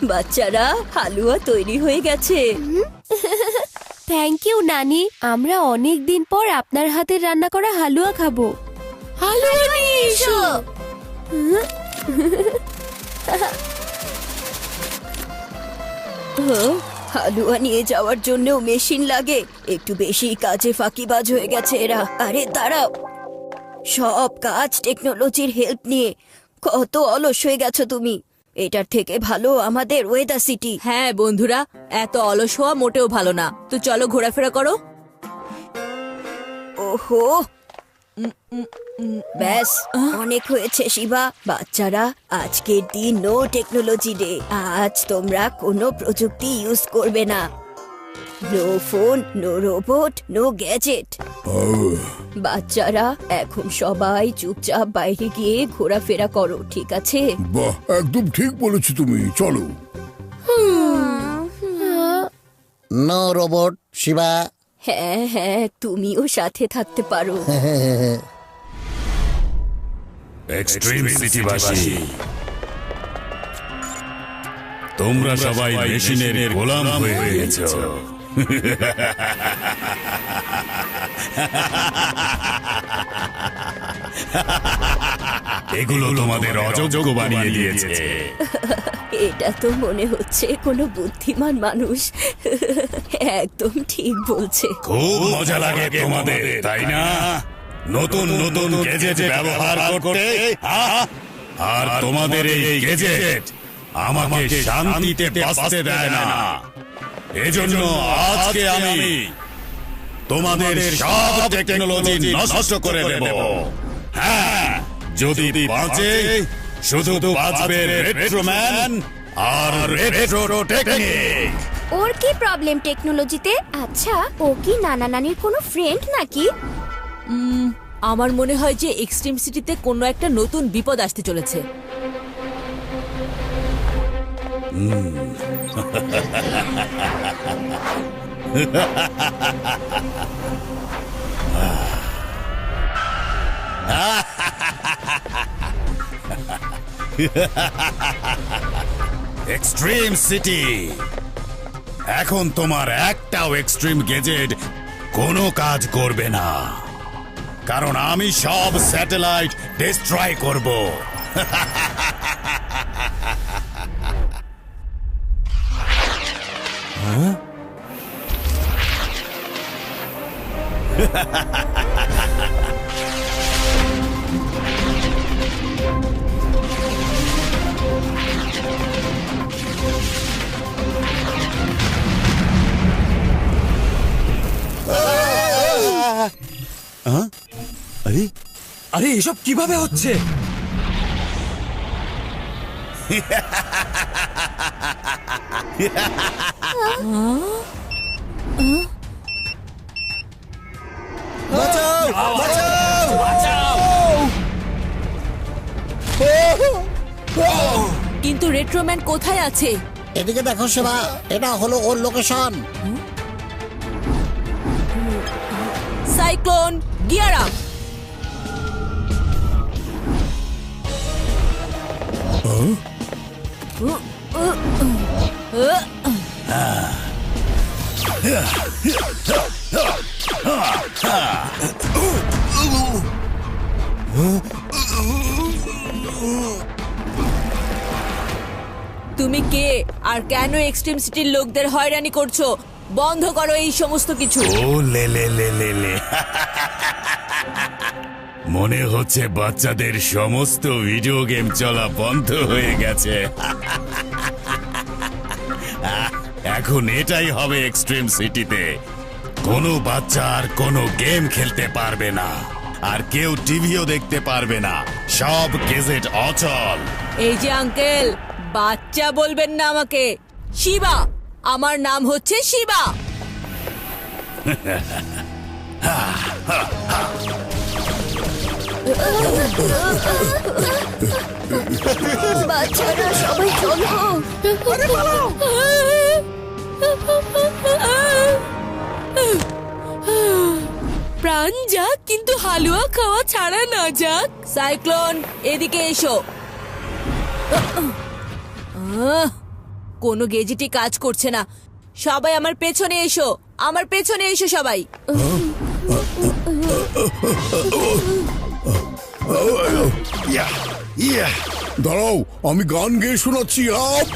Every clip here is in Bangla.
বাচ্চারা হালুয়া তৈরি হয়ে গেছে। থ্যাংক ইউ নানি, আমরা অনেক দিন পর আপনার হাতের রান্না করা হালুয়া খাবো। হালুয়া নিয়ে এসো। হালুয়া নিয়ে যাওয়ার জন্যও মেশিন লাগে, একটু বেশি কাজে ফাঁকিবাজ হয়ে গেছে এরা। আরে দাঁড়াও, সব কাজ টেকনোলজির হেল্প নিয়ে। কত অলস হয়ে গেছো তুমি। এটার থেকে ভালো আমাদের ওয়েদার সিটি। হ্যাঁ বন্ধুরা, এত অলস হওয়া মোটেও ভালো না। তো চলো ঘোরাফেরা করো। ওহো, ব্যাস অনেক হয়েছে শিবা। বাচ্চারা, আজকের দিন নো টেকনোলজি ডে। আজ তোমরা কোনো প্রযুক্তি ইউজ করবে না। No phone, no robot, no gadget. বাচ্চারা, এখন সবাই চুপচাপ বাইরে গিয়ে ঘোরাফেরা করো, ঠিক আছে? বাহ, একদম ঠিক বলেছো তুমি। চলো। নো রোবট শিবা। হ্যাঁ হ্যাঁ, তুমিও সাথে থাকতে পারো। এক্সট্রিম সিটিবাসী, তোমরা সবাই মেশিনের গোলাম হয়ে গেছো। এগুলো তোমাদের অযোগ্য বানিয়ে দিয়েছে। এটা তো মনে হচ্ছে কোনো বুদ্ধিমান মানুষ একদম ঠিক বলছে। খুব মজা লাগে তোমাদের, তাই না? নতুন নতুন গ্যাজেট ব্যবহার করতে। আর তোমাদের এই গ্যাজেট আমাকে শান্তিতে বাঁচতে দেয় না। এজন্য আজকে আমি তোমাদের সব টেকনোলজি নষ্ট করে দেব। হ্যাঁ, যদি বাঁচে শুধু বাঁচবে রেট্রোম্যান আর রেট্রো টেকনিক। ওর কি প্রবলেম টেকনোলজিতে? আচ্ছা, ও কি নানা নানির কোনো ফ্রেন্ড নাকি? আমার মনে হয় যে এক্সট্রিম সিটিতে কোনো একটা নতুন বিপদ আসতে চলেছে। এক্সট্রিম সিটি, এখন তোমার একটাও এক্সট্রিম গ্যাজেট কোনো কাজ করবে না, কারণ আমি সব স্যাটেলাইট ডিস্ট্রয় করব। আরে আরে, এসব কিভাবে হচ্ছে? বাঁচাও, বাঁচাও! কিন্তু রেট্রোম্যান কোথায় আছে? এদিকে দেখো শিবা, এটা হলো ওর লোকেশন। Cyclone, gear up. তুমি কে আর কেন এক্সট্রিম সিটির লোকদের হয়রানি করছো? বন্ধ করো এই সমস্ত কিছু। ও লে লে লে লে লে। মনে হচ্ছে বাচ্চাদের সমস্ত ভিডিও গেম চলা বন্ধ হয়ে গেছে। এখন এটাই হবে এক্সট্রিম সিটিতে। কোনো বাচ্চা আর কোনো গেম খেলতে পারবে না, আর কেউ টিভিও দেখতে পারবে না। সব গ্যাজেট অচল। এই যে আঙ্কেল, বাচ্চা বলবেন না আমাকে। শিবা, আমার নাম হচ্ছে শিবা। বাচ্চারা সবাই চলো। প্রাণ যাক, কিন্তু হালুয়া খাওয়া ছাড়া না যাক। সাইক্লোন, এদিকে এসো। কোনো গেজেটই কাজ করছে না। সবাই আমার পেছনে এসো, আমার পেছনে এসো সবাই। দাঁড়াও, আমি গান গেয়ে শোনাচ্ছি। আপ!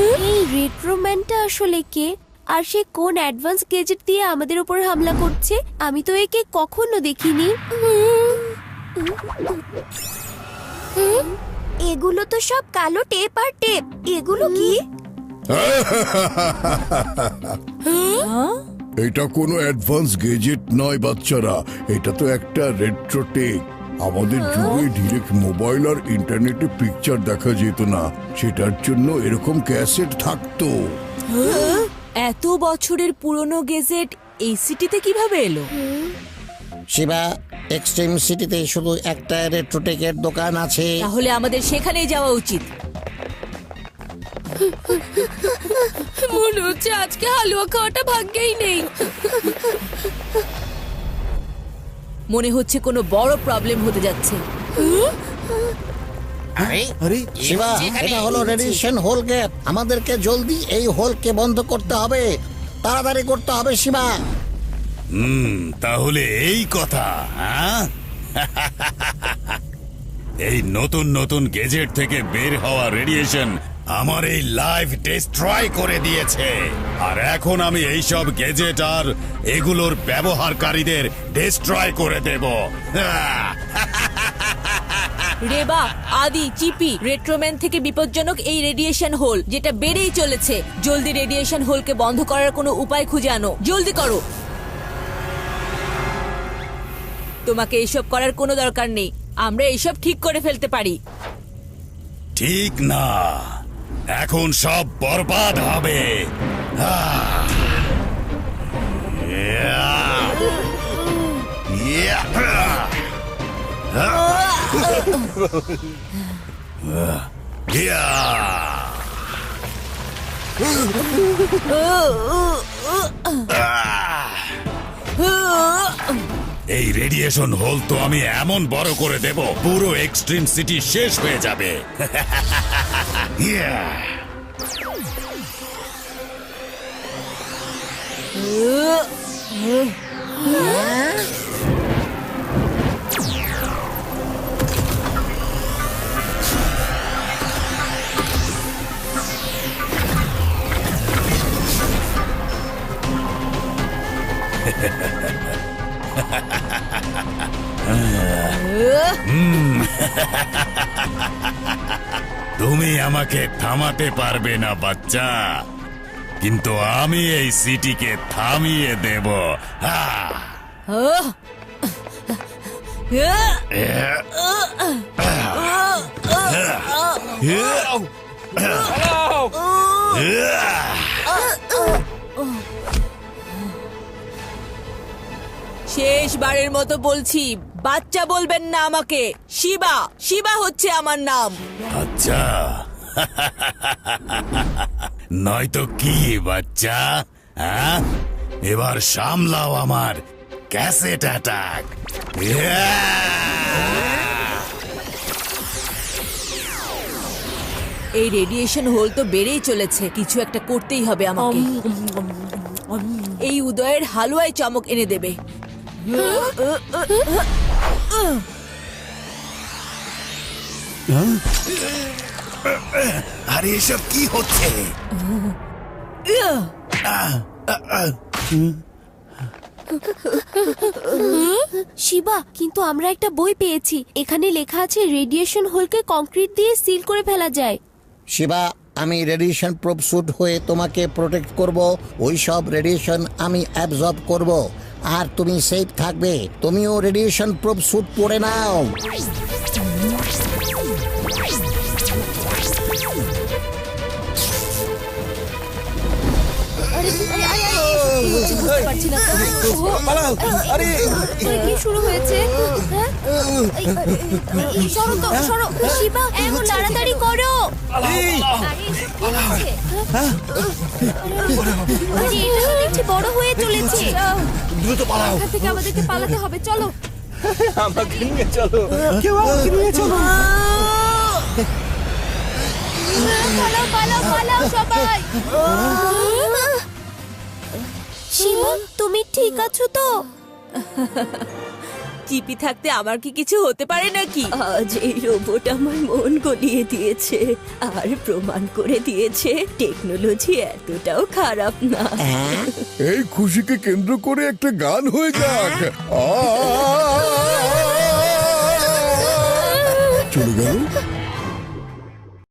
এই রেট্রোম্যানটা আসলে কে, আর সে কোন অ্যাডভান্স গেজেট দিয়ে আমাদের উপর হামলা করছে? আমি তো একে কখনো দেখিনি। এগুলো তো সব কালো টেপ আর টেপ। এগুলো কি? এটা কোনো অ্যাডভান্স গেজেট নয় বাচ্চারা, এটা তো একটা রেট্রোটেক। আমাদের যুগে ডিরেক্ট মোবাইল আর ইন্টারনেটে পিকচার দেখা যেত না, সেটার জন্য এরকম ক্যাসেট থাকতো। এত বছরের পুরনো গেজেট এই সিটিতে কিভাবে এলো? শিবা, এক্সট্রিম সিটিতে শুধু একটা রেট্রোটেকের দোকান আছে। তাহলে আমাদের সেখানেই যাওয়া উচিত। মনে হচ্ছে আজকে হালুয়া খাওয়াটা ভাগ্যেই নেই। মনে হচ্ছে কোনো বড় প্রবলেম হতে যাচ্ছে। আরে শিবা, এটা হলো রেডিয়েশন হোল গেট। আমাদেরকে জলদি এই হোলকে বন্ধ করতে হবে, তাড়াতাড়ি করতে হবে শিবা। তাহলে এই কথা, হ্যাঁ? এই নতুন নতুন গেজেট থেকে বের হওয়া রেডিয়েশন আমার এই লাইফ ডিস্ট্রয় করে দিয়েছে, আর এখন আমি এইসব গেজেট আর এগুলোর ব্যবহারকারীদের ডিস্ট্রয় করে দেব। রেবা, আদি, চিপি, রেট্রোম্যান থেকে বিপজ্জনক এই রেডিয়েশন হোল, যেটা বেড়েই চলেছে। জলদি রেডিয়েশন হোলকে বন্ধ করার কোনো উপায় খুঁজে আনো, জলদি করো। তোমাকে এইসব করার কোনো দরকার নেই, আমরা এইসব ঠিক করে ফেলতে পারি। ঠিক না, এখন সব বরবাদ হবে। এই রেডিয়েশন হোল তো আমি এমন বড় করে দেব, পুরো এক্সট্রিম সিটি শেষ হয়ে যাবে। তুমি আমাকে থামাতে পারবে না বাচ্চা, কিন্তু আমি এই সিটিকে থামিয়ে দেব। শেষবারের মতো বলছি, বাচ্চা বলবেন না আমাকে। শিবা, শিবা হচ্ছে আমার নাম। আচ্ছা, নয়তো কি বাচ্চা, হ্যাঁ? এবার সামলাও আমার ক্যাসেট অ্যাটাক। এই রেডিয়েশন হোল তো বেড়েই চলেছে, কিছু একটা করতেই হবে আমাকে। এই উদয়ের হালুয়ায় চমক এনে দেবে। আরে এসব কি হচ্ছে? শিবা, কিন্তু আমরা একটা বই পেয়েছি, এখানে লেখা আছে রেডিয়েশন হোলকে কংক্রিট দিয়ে সিল করে ফেলা যায়। শিবা, আমি রেডিয়েশন প্রুফ স্যুট হয়ে তোমাকে প্রোটেক্ট করব। ওই সব রেডিয়েশন আমি অ্যাবজর্ব করব, আর তুমি সেফ থাকবে। তুমিও রেডিয়েশন প্রুফ স্যুট পরে নাও। কি হচ্ছে বুঝতে পারছি না তো। ওহো, পালাও আরে কি শুরু হয়েছে? হ্যাঁ? সরো তো, সরো। শিবা, এখন তাড়াতাড়ি করো। আরে, এসব কি হচ্ছে? আরে, এটা তো দেখছি বড় হয়ে চলেছে। দ্রুত পালাও এখান থেকে আমাদেরকে পালাতে হবে, চলো। আমাকে নিয়ে চলো কেউ আমাকে নিয়ে চলো পালাও, পালাও, পালাও সবাই। শিবা, তুমি ঠিক আছো তো? চিপি থাকতে আমার কি কিছু হতে পারে নাকি? আজ এই রোবট আমার মন গলিয়ে দিয়েছে আর প্রমাণ করে দিয়েছে টেকনোলজি এতটাও খারাপ না। এই খুশিকে কেন্দ্র করে একটা গান হয়ে যাক। চলে গেল।